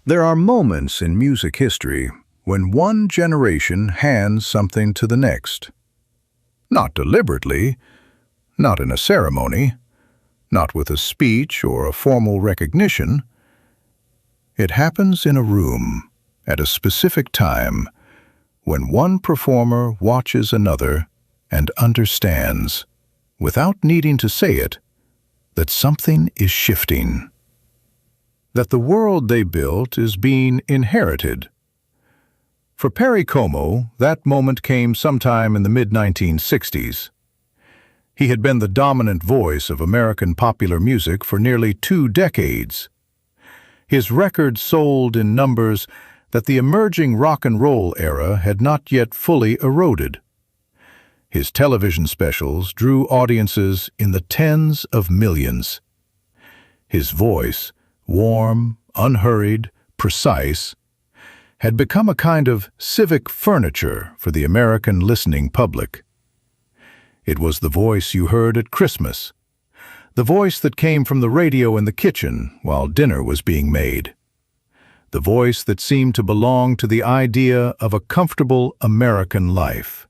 There are moments in music history when one generation hands something to the next. Not deliberately, not in a ceremony, not with a speech or a formal recognition. It happens in a room, at a specific time, when one performer watches another and understands, without needing to say it, that something is shifting. That the world they built is being inherited. For Perry Como, that moment came sometime in the mid-1960s. He had been the dominant voice of American popular music for nearly 2 decades. His records sold in numbers that the emerging rock and roll era had not yet fully eroded. His television specials drew audiences in the tens of millions. His voice, warm, unhurried, precise, had become a kind of civic furniture for the American listening public. It was the voice you heard at Christmas, the voice that came from the radio in the kitchen while dinner was being made, the voice that seemed to belong to the idea of a comfortable American life.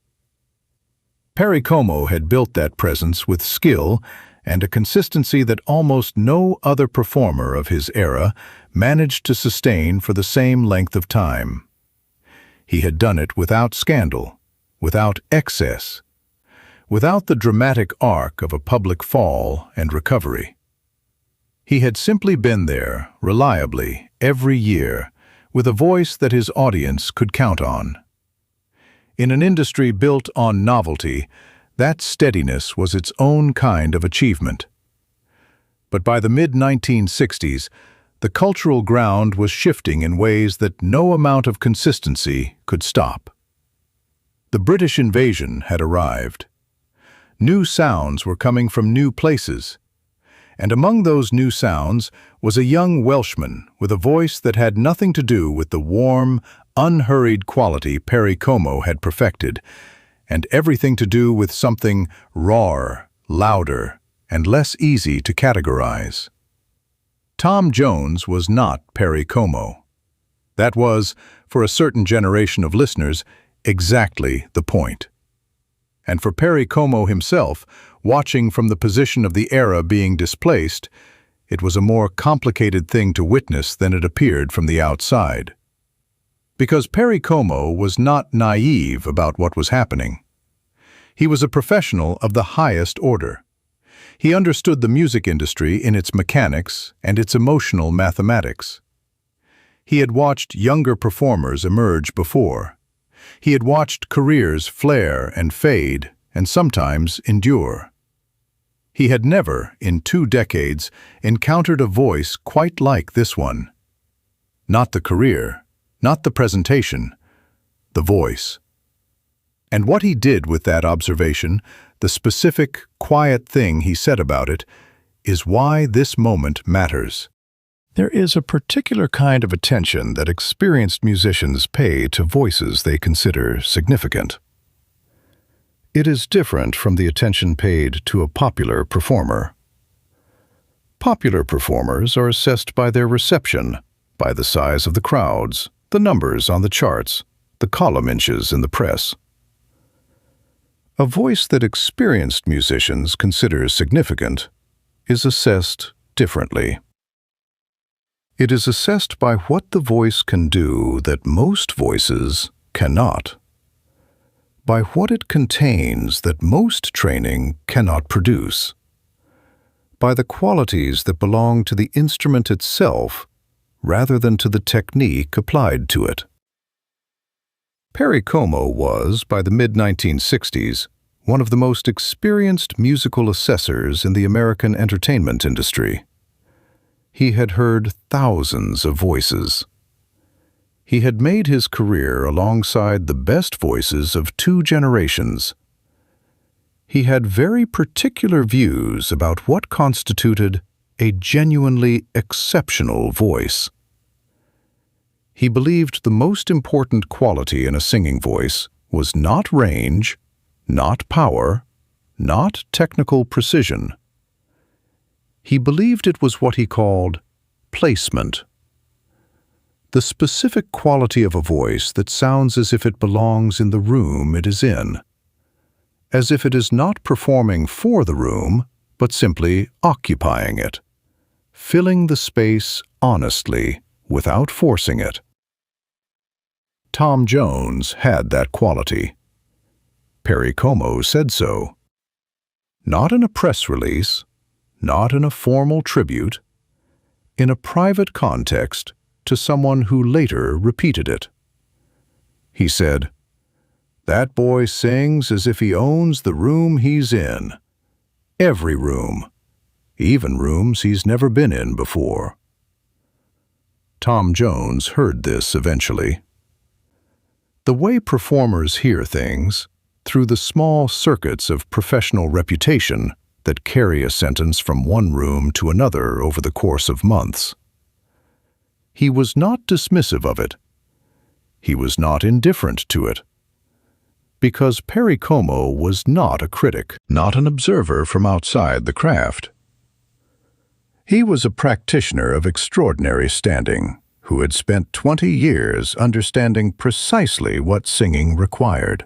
Perry Como had built that presence with skill and a consistency that almost no other performer of his era managed to sustain for the same length of time. He had done it without scandal, without excess, without the dramatic arc of a public fall and recovery. He had simply been there, reliably, every year, with a voice that his audience could count on. In an industry built on novelty, that steadiness was its own kind of achievement. But by the mid-1960s, the cultural ground was shifting in ways that no amount of consistency could stop. The British invasion had arrived. New sounds were coming from new places, and among those new sounds was a young Welshman with a voice that had nothing to do with the warm, unhurried quality Perry Como had perfected, and everything to do with something rawer, louder, and less easy to categorize. Tom Jones was not Perry Como. That was, for a certain generation of listeners, exactly the point. And for Perry Como himself, watching from the position of the era being displaced, it was a more complicated thing to witness than it appeared from the outside. Because Perry Como was not naive about what was happening. He was a professional of the highest order. He understood the music industry in its mechanics and its emotional mathematics. He had watched younger performers emerge before. He had watched careers flare and fade and sometimes endure. He had never, in 2 decades, encountered a voice quite like this one. Not the career, not the presentation, the voice. And what he did with that observation, the specific, quiet thing he said about it, is why this moment matters. There is a particular kind of attention that experienced musicians pay to voices they consider significant. It is different from the attention paid to a popular performer. Popular performers are assessed by their reception, by the size of the crowds, the numbers on the charts, the column inches in the press. A voice that experienced musicians consider significant is assessed differently. It is assessed by what the voice can do that most voices cannot, by what it contains that most training cannot produce, by the qualities that belong to the instrument itself rather than to the technique applied to it. Perry Como was, by the mid-1960s, one of the most experienced musical assessors in the American entertainment industry. He had heard thousands of voices. He had made his career alongside the best voices of 2 generations. He had very particular views about what constituted a genuinely exceptional voice. He believed the most important quality in a singing voice was not range, not power, not technical precision. He believed it was what he called placement. the specific quality of a voice that sounds as if it belongs in the room it is in, as if it is not performing for the room, but simply occupying it, filling the space honestly without forcing it. Tom Jones had that quality. Perry Como said so. Not in a press release, not in a formal tribute, in a private context to someone who later repeated it. He said, "That boy sings as if he owns the room he's in. Every room, even rooms he's never been in before." Tom Jones heard this eventually. The way performers hear things, through the small circuits of professional reputation that carry a sentence from one room to another over the course of months. He was not dismissive of it. He was not indifferent to it. Because Perry Como was not a critic, not an observer from outside the craft. He was a practitioner of extraordinary standing, who had spent 20 years understanding precisely what singing required.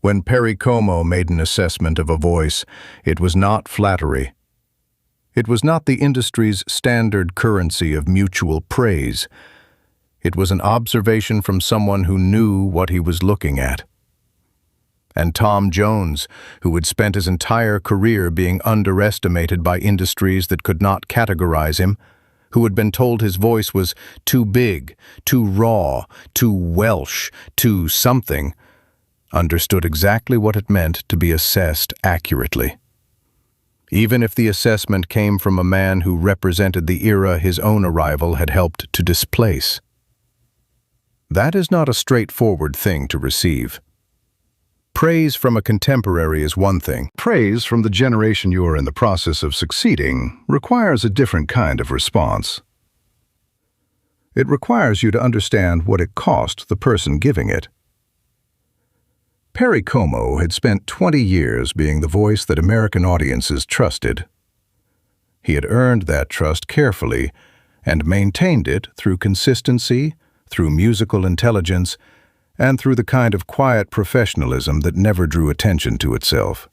When Perry Como made an assessment of a voice, it was not flattery. It was not the industry's standard currency of mutual praise. It was an observation from someone who knew what he was looking at. And Tom Jones, who had spent his entire career being underestimated by industries that could not categorize him, who had been told his voice was too big, too raw, too Welsh, too something, understood exactly what it meant to be assessed accurately. Even if the assessment came from a man who represented the era his own arrival had helped to displace. That is not a straightforward thing to receive. Praise from a contemporary is one thing. Praise from the generation you are in the process of succeeding requires a different kind of response. It requires you to understand what it cost the person giving it. Perry Como had spent 20 years being the voice that American audiences trusted. He had earned that trust carefully and maintained it through consistency, through musical intelligence, and through the kind of quiet professionalism that never drew attention to itself.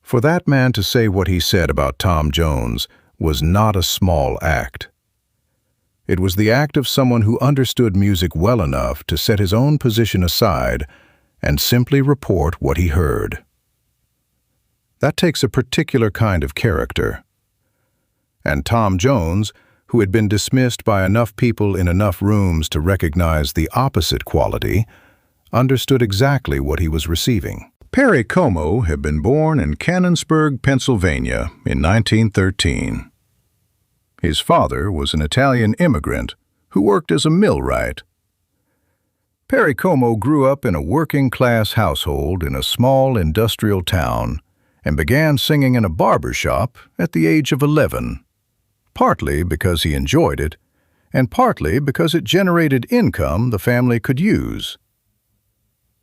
For that man to say what he said about Tom Jones was not a small act. It was the act of someone who understood music well enough to set his own position aside and simply report what he heard. That takes a particular kind of character. And Tom Jones, who had been dismissed by enough people in enough rooms to recognize the opposite quality, understood exactly what he was receiving. Perry Como had been born in Canonsburg, Pennsylvania in 1913. His father was an Italian immigrant who worked as a millwright. Perry Como grew up in a working-class household in a small industrial town and began singing in a barber shop at the age of 11, partly because he enjoyed it, and partly because it generated income the family could use.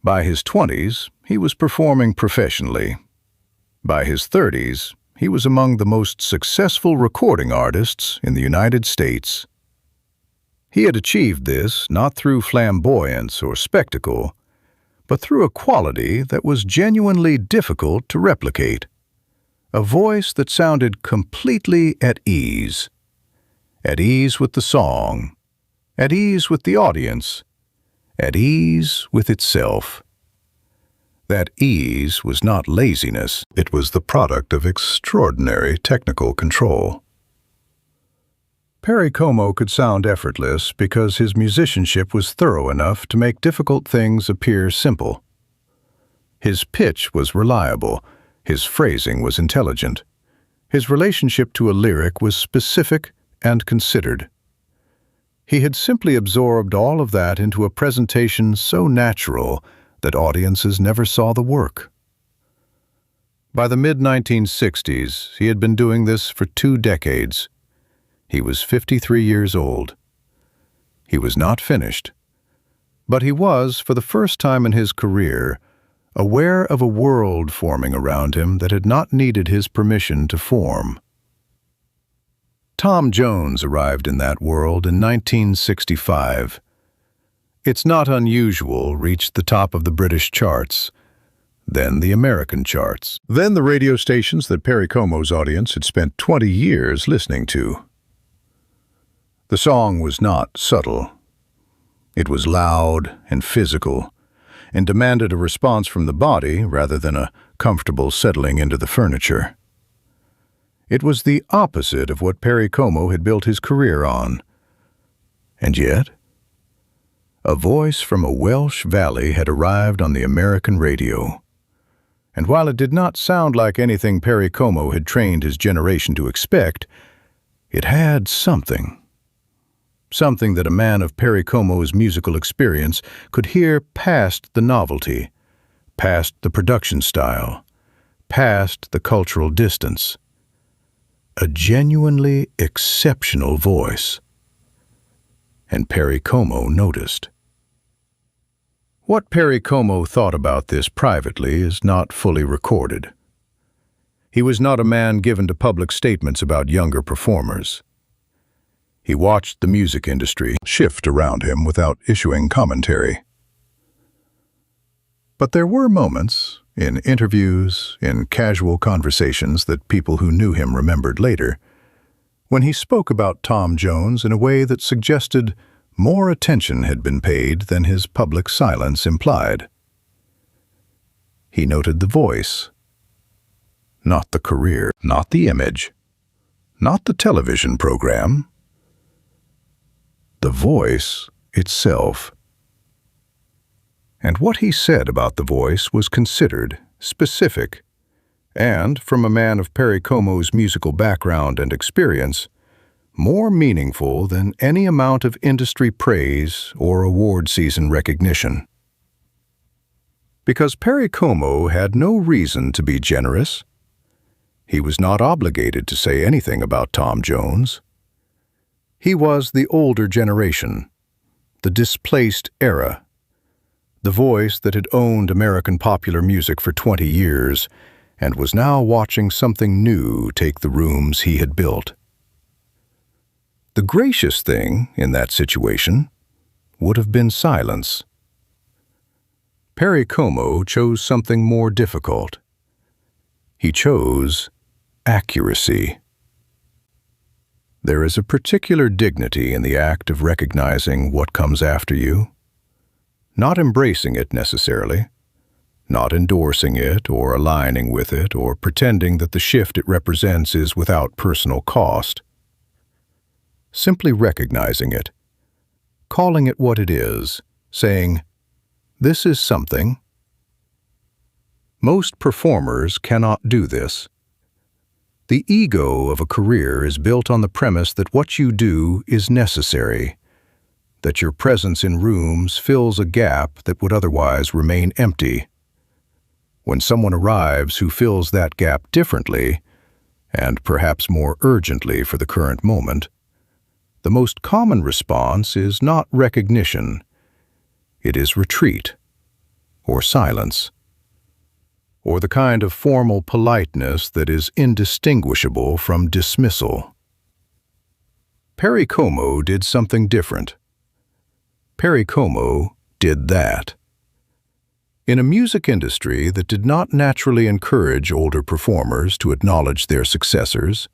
By his 20s, he was performing professionally. By his 30s, he was among the most successful recording artists in the United States. He had achieved this not through flamboyance or spectacle, but through a quality that was genuinely difficult to replicate. A voice that sounded completely at ease with the song, at ease with the audience, at ease with itself. That ease was not laziness, it was the product of extraordinary technical control. Perry Como could sound effortless because his musicianship was thorough enough to make difficult things appear simple. His pitch was reliable, his phrasing was intelligent. His relationship to a lyric was specific and considered. He had simply absorbed all of that into a presentation so natural that audiences never saw the work. By the mid-1960s, he had been doing this for 2 decades. He was 53 years old. He was not finished, but he was, for the first time in his career, aware of a world forming around him that had not needed his permission to form. Tom Jones arrived in that world in 1965. It's Not Unusual reached the top of the British charts, then the American charts, then the radio stations that Perry Como's audience had spent 20 years listening to. The song was not subtle. It was loud and physical, and demanded a response from the body rather than a comfortable settling into the furniture. It was the opposite of what Perry Como had built his career on. And yet, a voice from a Welsh valley had arrived on the American radio. And while it did not sound like anything Perry Como had trained his generation to expect, it had something. Something that a man of Perry Como's musical experience could hear past the novelty, past the production style, past the cultural distance. A genuinely exceptional voice. And Perry Como noticed. What Perry Como thought about this privately is not fully recorded. He was not a man given to public statements about younger performers. He watched the music industry shift around him without issuing commentary. But there were moments, in interviews, in casual conversations that people who knew him remembered later, when he spoke about Tom Jones in a way that suggested more attention had been paid than his public silence implied. He noted the voice, not the career, not the image, not the television program, the voice itself. And what he said about the voice was considered, specific, and, from a man of Perry Como's musical background and experience, more meaningful than any amount of industry praise or award season recognition. Because Perry Como had no reason to be generous, he was not obligated to say anything about Tom Jones. He was the older generation, the displaced era, the voice that had owned American popular music for 20 years and was now watching something new take the rooms he had built. The gracious thing in that situation would have been silence. Perry Como chose something more difficult. He chose accuracy. There is a particular dignity in the act of recognizing what comes after you, not embracing it necessarily, not endorsing it or aligning with it or pretending that the shift it represents is without personal cost. Simply recognizing it, calling it what it is, saying, "This is something." Most performers cannot do this. The ego of a career is built on the premise that what you do is necessary, that your presence in rooms fills a gap that would otherwise remain empty. When someone arrives who fills that gap differently, and perhaps more urgently for the current moment, the most common response is not recognition. It is retreat, or silence, or the kind of formal politeness that is indistinguishable from dismissal. Perry Como did something different. Perry Como did that. In a music industry that did not naturally encourage older performers to acknowledge their successors,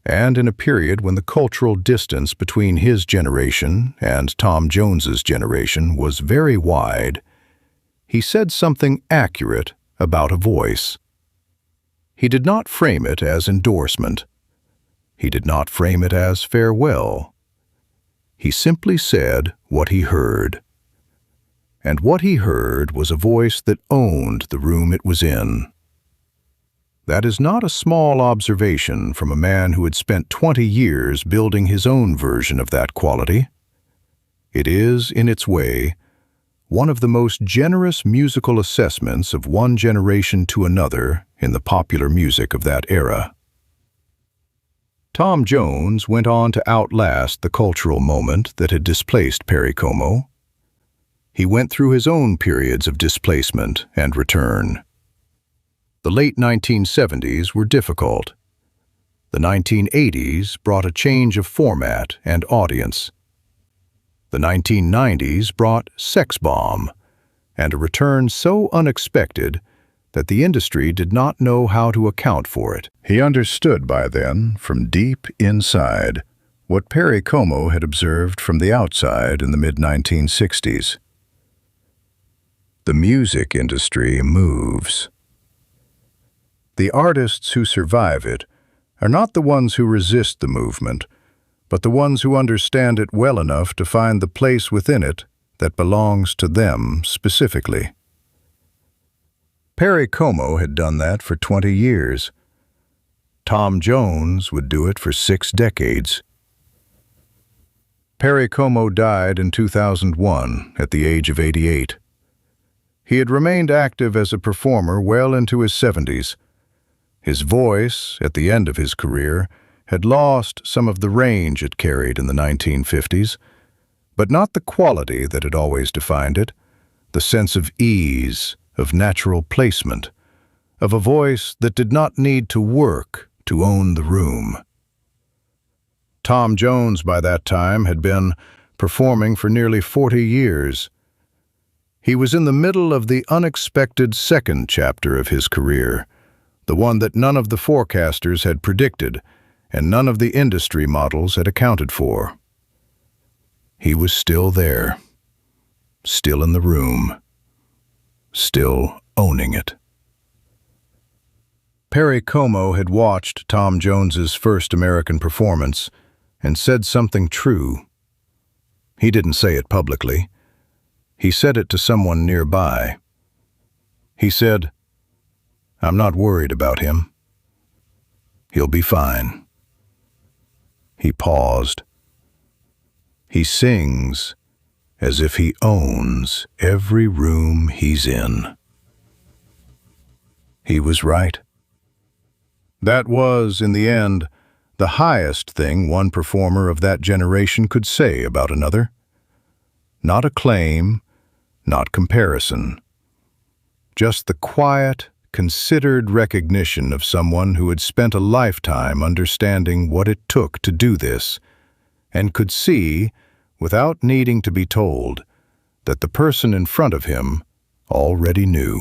and in a period when the cultural distance between his generation and Tom Jones's generation was very wide, he said something accurate about a voice. He did not frame it as endorsement. He did not frame it as farewell. He simply said what he heard. And what he heard was a voice that owned the room it was in. That is not a small observation from a man who had spent 20 years building his own version of that quality. It is, in its way, one of the most generous musical assessments of one generation to another in the popular music of that era. Tom Jones went on to outlast the cultural moment that had displaced Perry Como. He went through his own periods of displacement and return. The late 1970s were difficult. The 1980s brought a change of format and audience. The 1990s brought Sex Bomb, and a return so unexpected that the industry did not know how to account for it. He understood by then, from deep inside, what Perry Como had observed from the outside in the mid-1960s. The music industry moves. The artists who survive it are not the ones who resist the movement, but the ones who understand it well enough to find the place within it that belongs to them specifically. Perry Como had done that for 20 years. Tom Jones would do it for 6 decades. Perry Como died in 2001 at the age of 88. He had remained active as a performer well into his 70s. His voice, at the end of his career, had lost some of the range it carried in the 1950s, but not the quality that had always defined it, the sense of ease, of natural placement, of a voice that did not need to work to own the room. Tom Jones, by that time, had been performing for nearly 40 years. He was in the middle of the unexpected second chapter of his career, the one that none of the forecasters had predicted and none of the industry models had accounted for. He was still there, still in the room, still owning it. Perry Como had watched Tom Jones's first American performance and said something true. He didn't say it publicly. He said it to someone nearby. He said, "I'm not worried about him. He'll be fine." He paused. He sings as if he owns every room he's in. He was right. That was, in the end, the highest thing one performer of that generation could say about another. Not acclaim, not comparison. Just the quiet, considered recognition of someone who had spent a lifetime understanding what it took to do this, and could see, without needing to be told, that the person in front of him already knew.